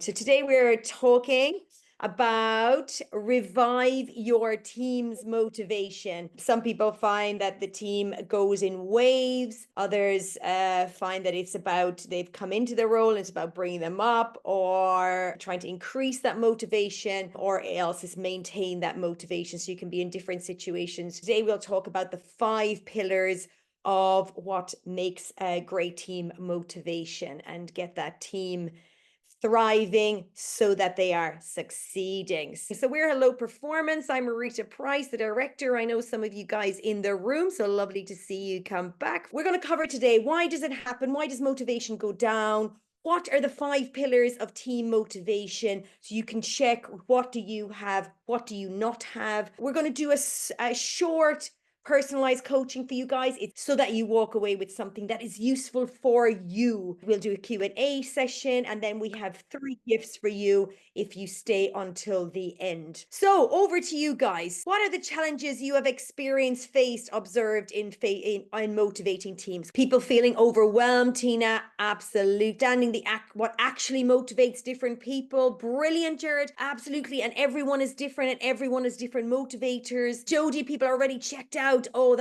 So today we're talking about revive your team's motivation. Some people find that the team goes in waves. Others find that it's about they've come into the role and it's about bringing them up or trying to increase that motivation, or else is maintain that motivation so you can be in different situations. Today we'll talk about the 5 pillars of what makes a great team motivation and get that team thriving so that they are succeeding. So we're Hello Performance. I'm Marita Price, the director. I know some of you guys in the room, so lovely to see you come back. We're going to cover today, why does it happen? Why does motivation go down? What are the 5 pillars of team motivation? So you can check, what do you have? What do you not have? We're going to do a short personalized coaching for you guys. It's so that you walk away with something that is useful for you. We'll do a Q&A session, and then we have 3 gifts for you if you stay until the end. So over to you guys. What are the challenges you have experienced, faced, observed in motivating teams? People feeling overwhelmed, Tina? Absolutely. Understanding what actually motivates different people. Brilliant, Jared. Absolutely. And everyone is different and everyone has different motivators. Jody, people are already checked out. Oh,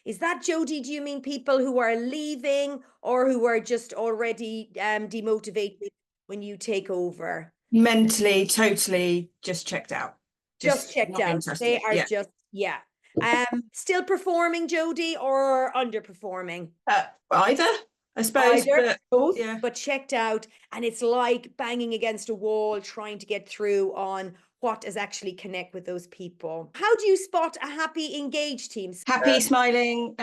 is that Jody? Do you mean people who are leaving or who are just already demotivated when you take over? Mentally, totally just checked out. Just checked out. They are just, yeah. Still performing, Jody, or underperforming? Either, I suppose. Either, both, yeah. But checked out. And it's like banging against a wall, trying to get through on what does actually connect with those people. How do you spot a happy, engaged team? Happy, smiling,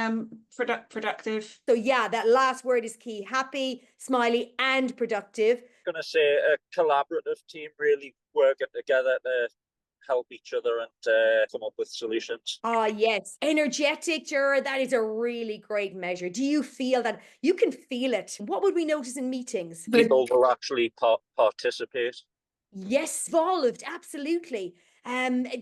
productive. So yeah, that last word is key. Happy, smiley, and productive. I'm going to say a collaborative team, really working together to help each other and come up with solutions. Yes. Energetic, Jared, that is a really great measure. Do you feel that? You can feel it. What would we notice in meetings? People will actually participate. Yes, involved, absolutely.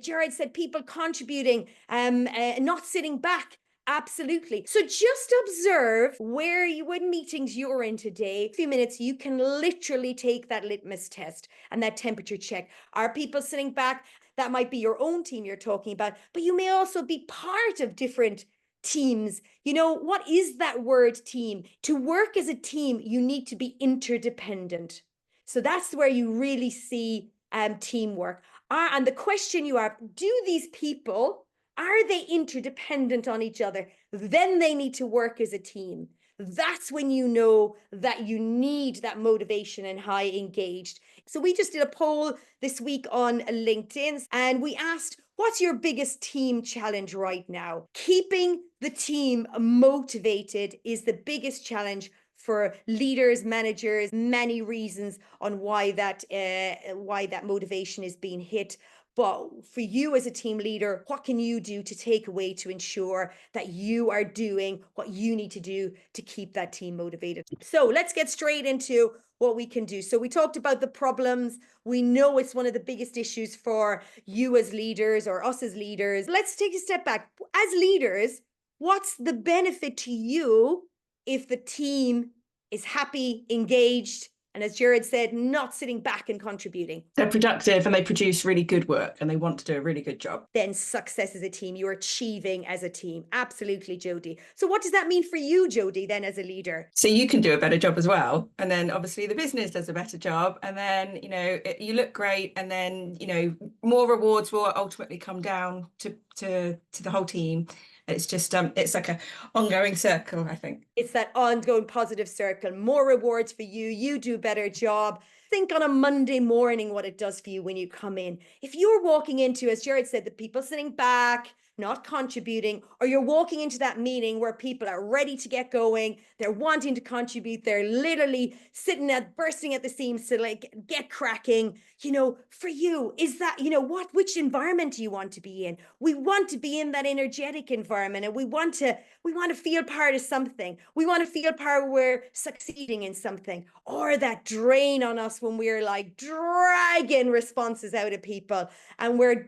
Jared said people contributing, not sitting back. Absolutely. So just observe what meetings you're in today. A few minutes, you can literally take that litmus test and that temperature check. Are people sitting back? That might be your own team you're talking about, but you may also be part of different teams. You know, what is that word team? To work as a team, you need to be interdependent. So that's where you really see teamwork. And the question you have, do these people, are they interdependent on each other? Then they need to work as a team. That's when you know that you need that motivation and high engaged. So we just did a poll this week on LinkedIn, and we asked, what's your biggest team challenge right now? Keeping the team motivated is the biggest challenge for leaders, managers, many reasons on why that motivation is being hit. But for you as a team leader, what can you do to take away to ensure that you are doing what you need to do to keep that team motivated? So let's get straight into what we can do. So we talked about the problems. We know it's one of the biggest issues for you as leaders or us as leaders. Let's take a step back. As leaders, what's the benefit to you if the team is happy, engaged, and as Jared said, not sitting back and contributing? They're productive and they produce really good work and they want to do a really good job. Then success as a team, you're achieving as a team. Absolutely, Jody. So what does that mean for you, Jody, then as a leader? So you can do a better job as well. And then obviously the business does a better job. And then, you look great. And then, more rewards will ultimately come down to the whole team. It's just, it's like a ongoing circle, I think. It's that ongoing positive circle. More rewards for you. You do a better job. Think on a Monday morning what it does for you when you come in. If you're walking into, as Jared said, the people sitting back, not contributing, or you're walking into that meeting where people are ready to get going, they're wanting to contribute, they're literally bursting at the seams to get cracking, for you, is that, which environment do you want to be in? We want to be in that energetic environment, and we want to feel part of something. We want to feel part of we're succeeding in something, or that drain on us when we're dragging responses out of people and we're,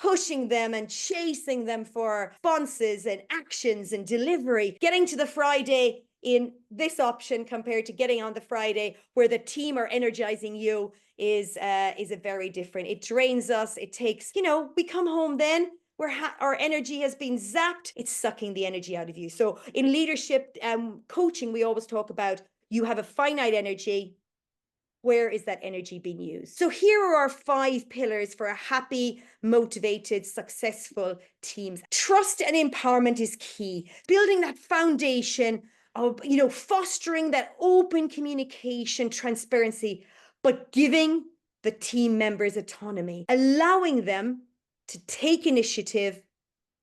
pushing them and chasing them for responses and actions and delivery. Getting to the Friday in this option compared to getting on the Friday where the team are energizing you is a very different. It drains us. It takes, we come home then where our energy has been zapped. It's sucking the energy out of you. So in leadership coaching, we always talk about you have a finite energy. Where is that energy being used? So here are our 5 pillars for a happy, motivated, successful teams. Trust and empowerment is key. Building that foundation of, fostering that open communication, transparency, but giving the team members autonomy, allowing them to take initiative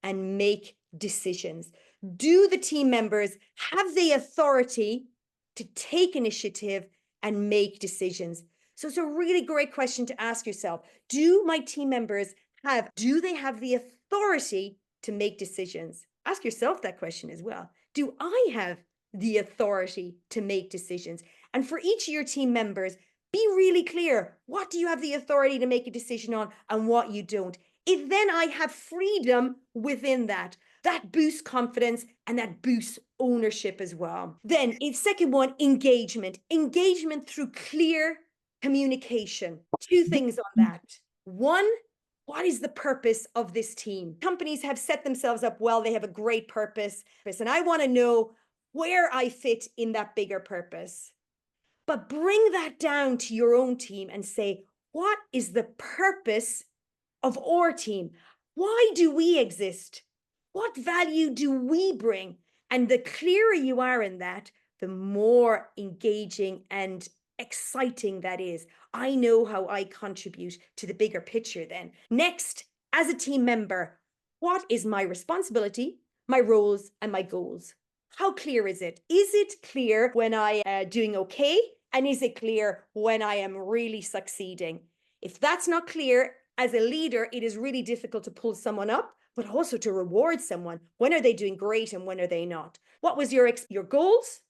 and make decisions. Do the team members have the authority to take initiative and make decisions? So it's a really great question to ask yourself. Do my team members do they have the authority to make decisions? Ask yourself that question as well. Do I have the authority to make decisions? And for each of your team members, be really clear. What do you have the authority to make a decision on and what you don't? If then I have freedom within that boosts confidence and that boosts ownership as well. Then second one, engagement through clear communication. 2 things on that. One, what is the purpose of this team? Companies have set themselves up well. They have a great purpose. And I want to know where I fit in that bigger purpose. But bring that down to your own team and say, what is the purpose of our team? Why do we exist? What value do we bring? And the clearer you are in that, the more engaging and exciting that is. I know how I contribute to the bigger picture then. Next, as a team member, what is my responsibility, my roles, and my goals? How clear is it? Is it clear when I am doing okay? And is it clear when I am really succeeding? If that's not clear, as a leader, it is really difficult to pull someone up, but also to reward someone. When are they doing great and when are they not? What was your goals,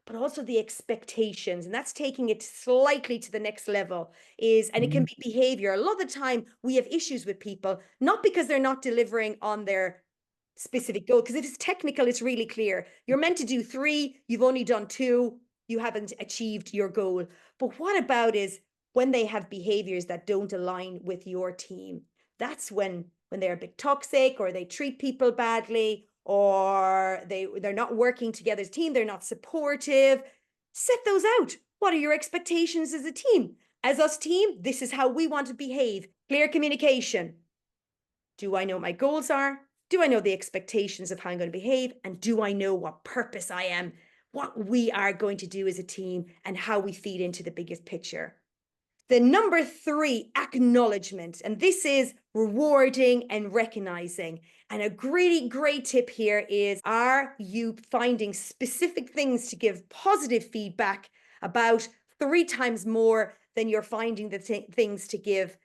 but also the expectations? And that's taking it slightly to the next level and it can be behavior. A lot of the time we have issues with people, not because they're not delivering on their specific goal, because if it's technical, it's really clear. You're meant to do 3, you've only done 2, you haven't achieved your goal. But what about is when they have behaviors that don't align with your team? That's when they're a bit toxic, or they treat people badly, or they're not working together as a team, they're not supportive. Set those out. What are your expectations as a team? As us team, this is how we want to behave. Clear communication. Do I know what my goals are? Do I know the expectations of how I'm going to behave? And do I know what purpose I am, what we are going to do as a team, and how we feed into the biggest picture? The number 3, acknowledgement. And this is rewarding and recognizing. And a really great tip here is, are you finding specific things to give positive feedback about 3 times more than you're finding the things to give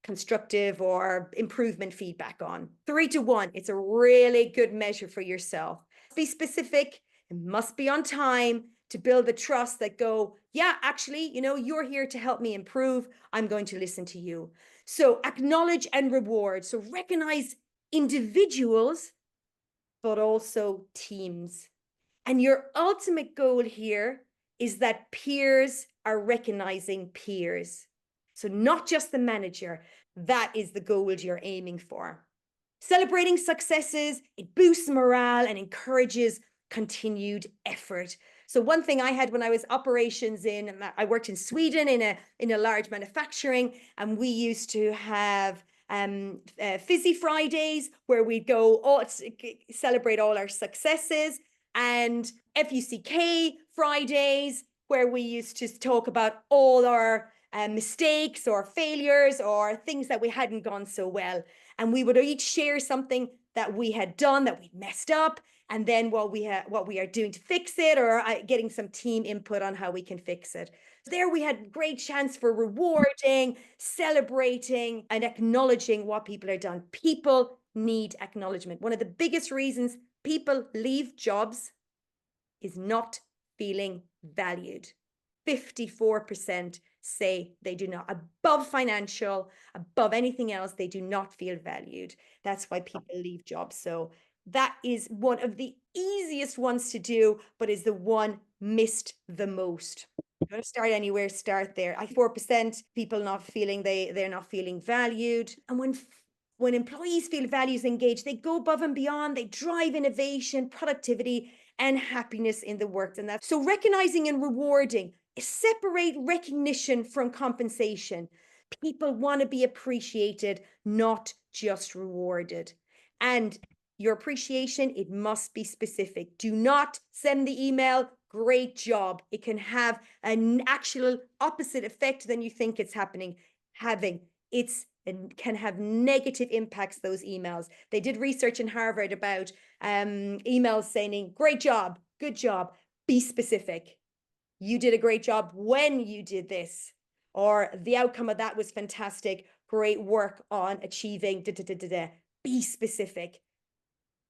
constructive or improvement feedback on? 3 to 1. It's a really good measure for yourself. Be specific. It must be on time to build the trust that yeah, actually, you're here to help me improve. I'm going to listen to you. So acknowledge and reward. So recognize individuals, but also teams. And your ultimate goal here is that peers are recognizing peers. So not just the manager. That is the goal you're aiming for. Celebrating successes, it boosts morale and encourages continued effort. So one thing I had when I was operations I worked in Sweden in a large manufacturing, and we used to have Fizzy Fridays where we'd go celebrate all our successes, and FUCK Fridays where we used to talk about all our mistakes or failures or things that we hadn't gone so well. And we would each share something that we had done, that we'd messed up, and then what we are doing to fix it, or getting some team input on how we can fix it. There we had great chance for rewarding, celebrating, and acknowledging what people are done. People need acknowledgement. One of the biggest reasons people leave jobs is not feeling valued. 54% say they do not, above financial, above anything else, they do not feel valued. That's why people leave jobs. So that is one of the easiest ones to do, but is the one missed the most. You want to start anywhere, start there. 4% people not feeling they're not feeling valued. And when employees feel values engaged, they go above and beyond, they drive innovation, productivity, and happiness in the work. And that's so recognizing and rewarding, separate recognition from compensation. People want to be appreciated, not just rewarded. And your appreciation, it must be specific. Do not send the email, great job. It can have an actual opposite effect than you think it's having. It can have negative impacts, those emails. They did research in Harvard about emails saying, great job, good job, be specific. You did a great job when you did this, or the outcome of that was fantastic, great work on achieving, Be specific.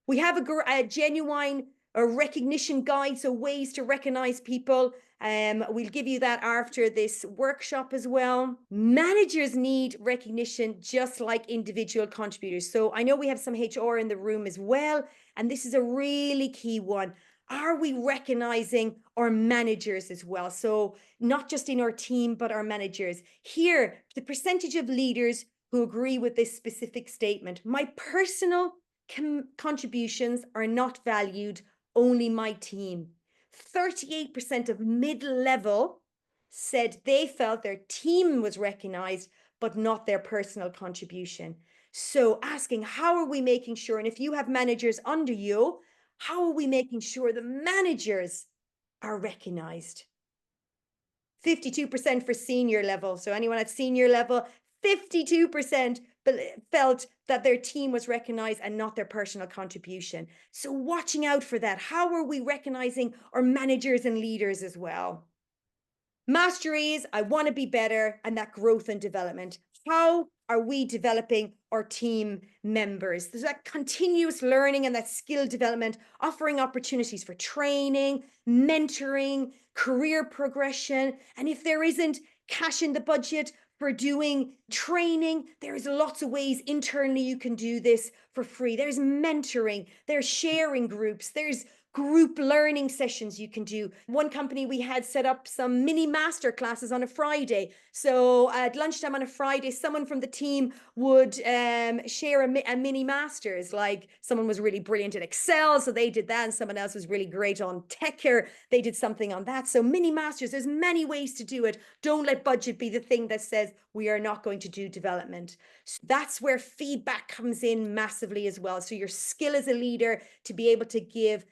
We have a genuine recognition guide, so ways to recognize people. We'll give you that after this workshop as well. Managers need recognition just like individual contributors. So I know we have some HR in the room as well, and this is a really key one. Are we recognizing our managers as well? So not just in our team, but our managers. Here, the percentage of leaders who agree with this specific statement. My personal contributions are not valued, only my team. 38% of mid-level said they felt their team was recognized, but not their personal contribution. So asking, how are we making sure, and if you have managers under you, how are we making sure the managers are recognized? 52% for senior level. So anyone at senior level, 52% felt that their team was recognized and not their personal contribution. So watching out for that. How are we recognizing our managers and leaders as well? Mastery is, I want to be better, and that growth and development. How are we developing our team members? There's that continuous learning and that skill development, offering opportunities for training, mentoring, career progression. And if there isn't cash in the budget for doing training, there's lots of ways internally you can do this for free. There's mentoring, there's sharing groups, there's group learning sessions you can do. One company we had set up some mini master classes on a Friday. So at lunchtime on a Friday, someone from the team would share a mini masters. Like someone was really brilliant at Excel, so they did that, and someone else was really great on Techer. They did something on that. So mini masters, there's many ways to do it. Don't let budget be the thing that says we are not going to do development. So that's where feedback comes in massively as well. So your skill as a leader to be able to give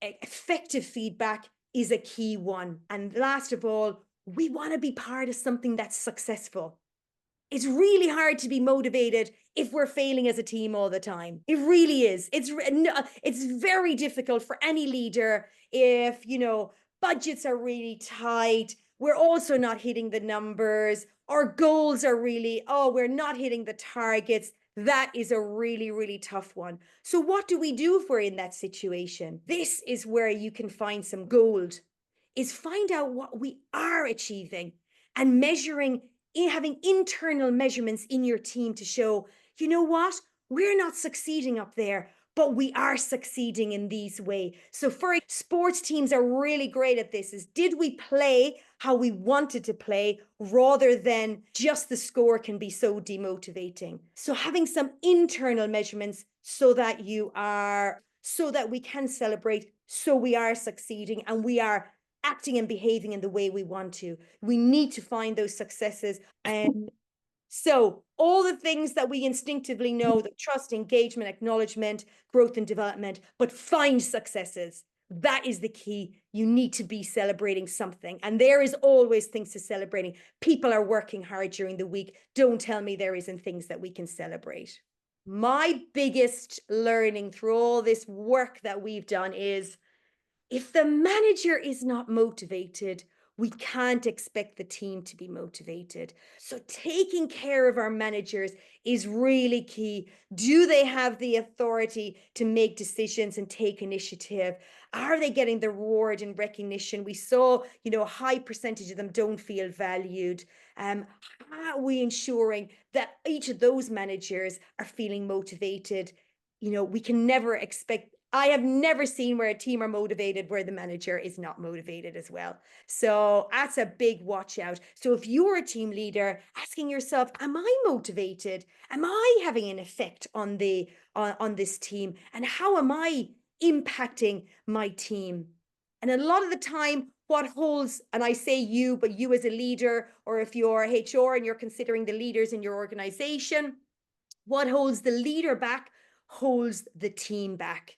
effective feedback is a key one. And last of all, we want to be part of something that's successful. It's really hard to be motivated if we're failing as a team all the time. It really is. It's very difficult for any leader if, budgets are really tight. We're also not hitting the numbers. Our goals are really, we're not hitting the targets. That is a really, really tough one. So what do we do if we're in that situation? This is where you can find some gold, is find out what we are achieving and measuring, having internal measurements in your team to show, you know what, we're not succeeding up there, but we are succeeding in these ways. So for sports teams are really great at this, is did we play how we wanted to play rather than just the score can be so demotivating. So having some internal measurements so that we can celebrate, so we are succeeding and we are acting and behaving in the way we want to. We need to find those successes. And so all the things that we instinctively know, the trust, engagement, acknowledgement, growth and development, but find successes. That is the key. You need to be celebrating something. And there is always things to celebrating. People are working hard during the week. Don't tell me there isn't things that we can celebrate. My biggest learning through all this work that we've done is, if the manager is not motivated, we can't expect the team to be motivated. So taking care of our managers is really key. Do they have the authority to make decisions and take initiative? Are they getting the reward and recognition? We saw, a high percentage of them don't feel valued. How are we ensuring that each of those managers are feeling motivated? We can never expect I have never seen where a team are motivated where the manager is not motivated as well. So that's a big watch out. So if you're a team leader, asking yourself, am I motivated? Am I having an effect on on this team? And how am I impacting my team? And a lot of the time, what holds, and I say you, but you as a leader, or if you're HR and you're considering the leaders in your organization, what holds the leader back holds the team back.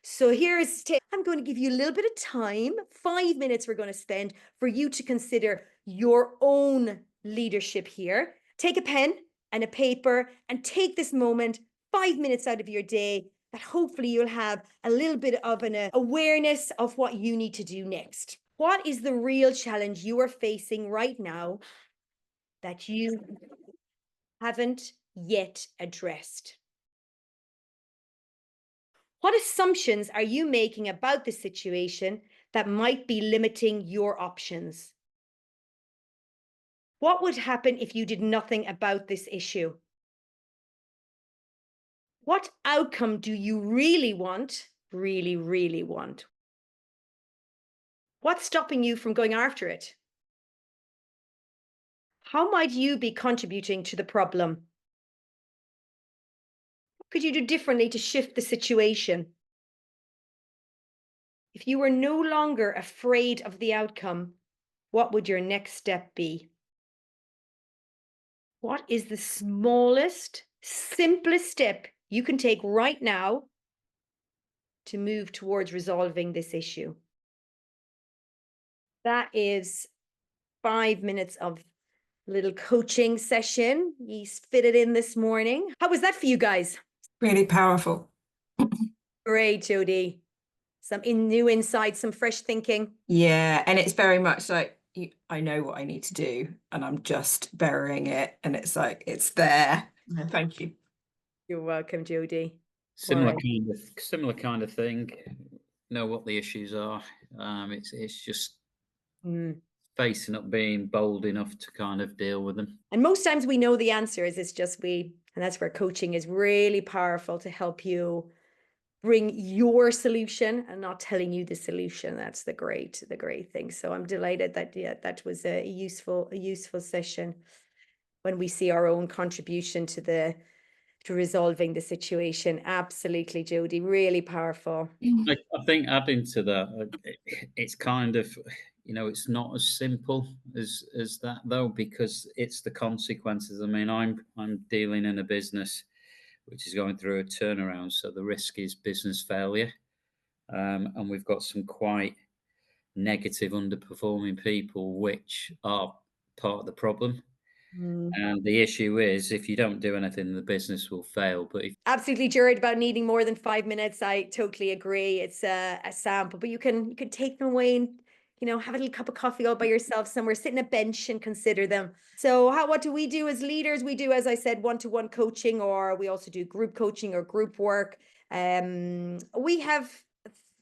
So here's tip. I'm going to give you a little bit of time, 5 minutes we're going to spend for you to consider your own leadership here. Take a pen and a paper and take this moment, 5 minutes out of your day, that hopefully you'll have a little bit of an awareness of what you need to do next. What is the real challenge you are facing right now that you haven't yet addressed? What assumptions are you making about the situation that might be limiting your options? What would happen if you did nothing about this issue? What outcome do you really want? Really, really want? What's stopping you from going after it? How might you be contributing to the problem? What could you do differently to shift the situation? If you were no longer afraid of the outcome, what would your next step be? What is the smallest, simplest step you can take right now to move towards resolving this issue? That is 5 minutes of little coaching session. He's fitted in this morning. How was that for you guys? Really powerful. Great, Jodie. Some new insights, some fresh thinking. Yeah, and it's very much like I know what I need to do, and I'm just burying it, and it's like it's there. Thank you. You're welcome, Jodie. Similar kind of thing. Know what the issues are. It's just facing up, being bold enough to kind of deal with them. And most times we know the answers. It's just and that's where coaching is really powerful to help you bring your solution and not telling you the solution. That's the great thing. So I'm delighted that that was a useful session when we see our own contribution to resolving the situation. Absolutely, Jodie, really powerful. I think adding to that, it's kind of, it's not as simple as that though, because it's the consequences. I mean, I'm dealing in a business which is going through a turnaround, so the risk is business failure, and we've got some quite negative, underperforming people, which are part of the problem. And the issue is, if you don't do anything, the business will fail. But absolutely, Jared, about needing more than 5 minutes, I totally agree. It's a sample, but you can take them away and have a little cup of coffee all by yourself somewhere, sit in a bench and consider them. So what do we do as leaders? We do, as I said, one-to-one coaching, or we also do group coaching or group work. We have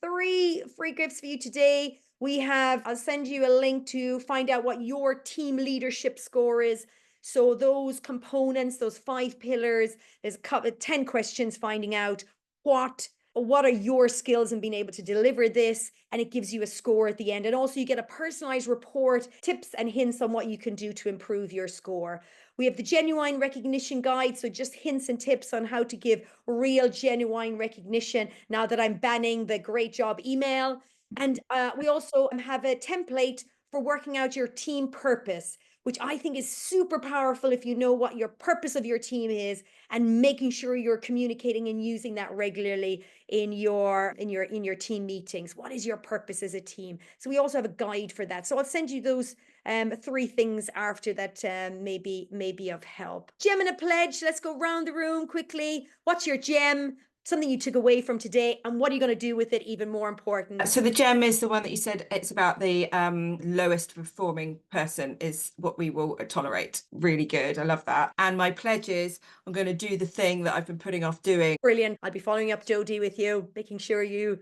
3 free gifts for you today. I'll send you a link to find out what your team leadership score is. So those components, those 5 pillars, there's 10 questions finding out what are your skills in being able to deliver this, and it gives you a score at the end. And also you get a personalized report, tips and hints on what you can do to improve your score. We have the genuine recognition guide, so just hints and tips on how to give real genuine recognition now that I'm banning the great job email. And we also have a template for working out your team purpose, which I think is super powerful if you know what your purpose of your team is, and making sure you're communicating and using that regularly in your team meetings. What is your purpose as a team? So we also have a guide for that. So I'll send you those 3 things after that may be of help. Gem and a pledge. Let's go round the room quickly. What's your gem? Something you took away from today, and what are you going to do with it, even more important? So the gem is the one that you said, it's about the lowest performing person is what we will tolerate. Really good. I love that. And my pledge is I'm going to do the thing that I've been putting off doing. Brilliant. I'll be following up, Jodie, with you, making sure you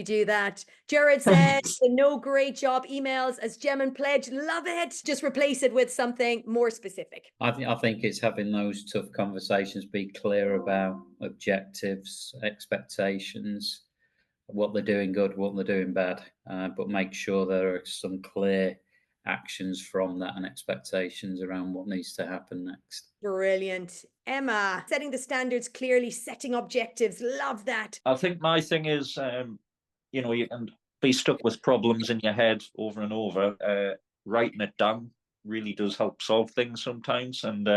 do that. Jared said the no great job emails as gem and pledge. Love it. Just replace it with something more specific. I think it's having those tough conversations, be clear about objectives, expectations, what they're doing good, what they're doing bad, but make sure there are some clear actions from that and expectations around what needs to happen next. Brilliant. Emma, setting the standards clearly, setting objectives. Love that. I think my thing is, you can be stuck with problems in your head over and over. Writing it down really does help solve things sometimes. And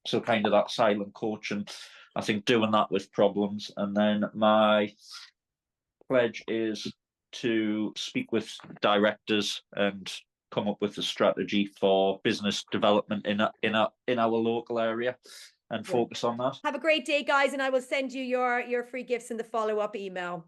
so kind of that silent coaching, I think doing that with problems. And then my pledge is to speak with directors and come up with a strategy for business development in our local area and focus on that. Have a great day, guys, and I will send you your free gifts in the follow-up email.